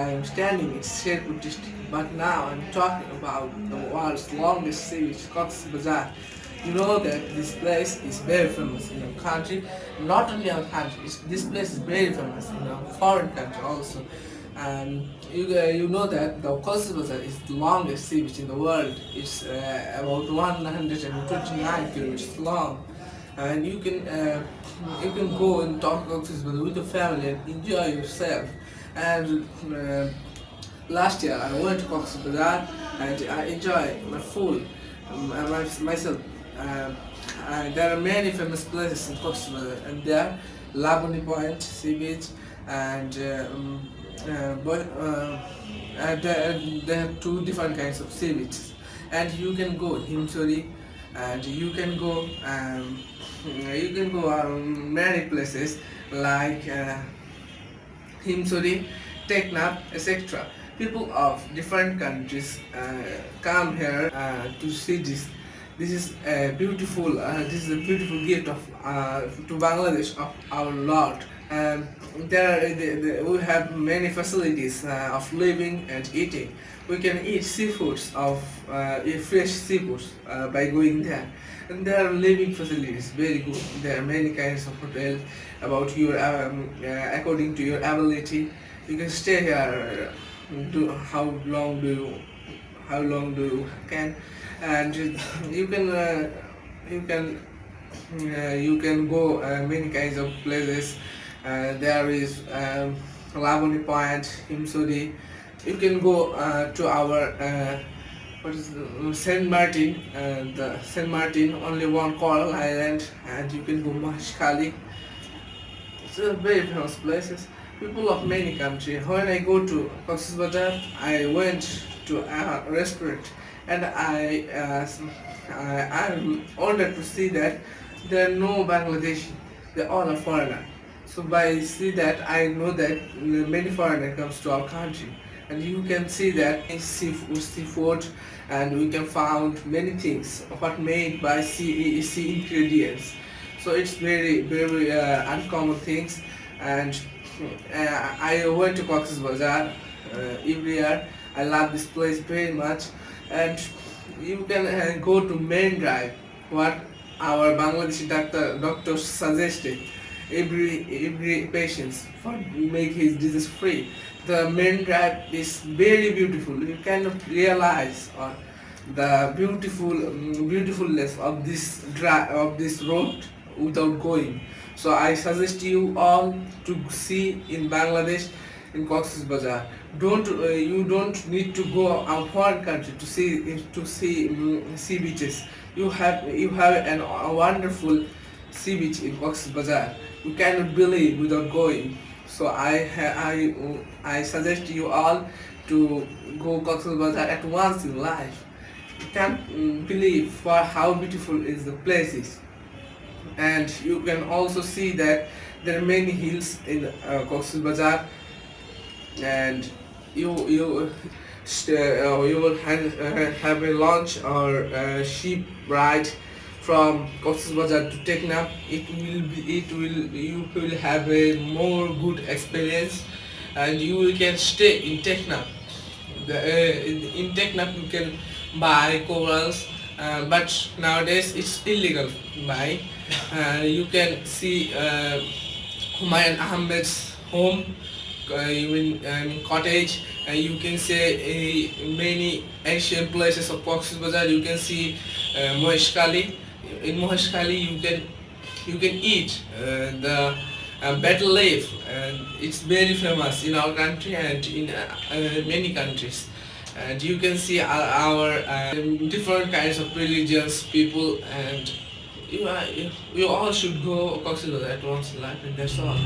I am standing in Sherpur district, but now I'm talking about the world's longest sea beach, Cox's Bazar. You know that this place is very famous in our country, not only our country. This place is very famous in our foreign country also. And you know that the Cox's Bazar is the longest sea beach in the world. It's about 129 kilometers long, and you can go and talk about this with your family and enjoy yourself. And last year I went to Cox's Bazar and I enjoy my food, myself. Um, there are many famous places in Cox's Bazar, and there are Laboni Point, Sea Beach, and there are two different kinds of sea beaches. And you can go Himsori, and you can go many places like Himsori, Teknaf, etc. People of different countries come here to see this. This is a beautiful. This is a beautiful gift of to Bangladesh of our Lord. We have many facilities of living and eating. We can eat seafoods of fresh seafoods by going there. And there are living facilities, very good. There are many kinds of hotels about your according to your ability. You can stay here. How long do you can, and you can you can go many kinds of places. There is Laboni Point, Himsuri. You can go to our what is Saint Martin, the Saint Martin, only one coral island, and you can go Maheshkhali. It's a very famous places. People of many countries. When I go to Cox's Bazar, I went to a restaurant, and I'm honored to see that there are no Bangladeshi. They all are foreigner. So by see that, I know that many foreigner comes to our country, and you can see that in seafood, and we can found many things what made by sea ingredients. So it's very uncommon things. And I went to Cox's Bazar every year. I love this place very much. And you can go to main drive, what our Bangladeshi doctors suggested every patient for make his disease free. The main drive is very beautiful. You cannot realize the beautifulness of this road without going. So I suggest you all to see in Bangladesh, in Cox's Bazar. You don't need to go a foreign country to see sea beaches. You have a wonderful sea beach in Cox's Bazar. You cannot believe without going. So I suggest you all to go Cox's Bazar at once in life. You can't believe for how beautiful is the place is. And you can also see that there are many hills in Cox's Bazar, and you will have a launch or a ship ride from Cox's Bazar to Teknaf. You will have a more good experience, and you can stay in Teknaf. In Teknaf you can buy corals, but nowadays it's illegal to buy. You can see Humayun Ahmed's home, cottage. You can see many ancient places of Cox's Bazar. You can see Maheshkhali. In Maheshkhali you can eat the betel leaf, and it's very famous in our country and in many countries. And you can see our different kinds of religions, people, and you all should go Cox's Bazar at once in life, and that's all.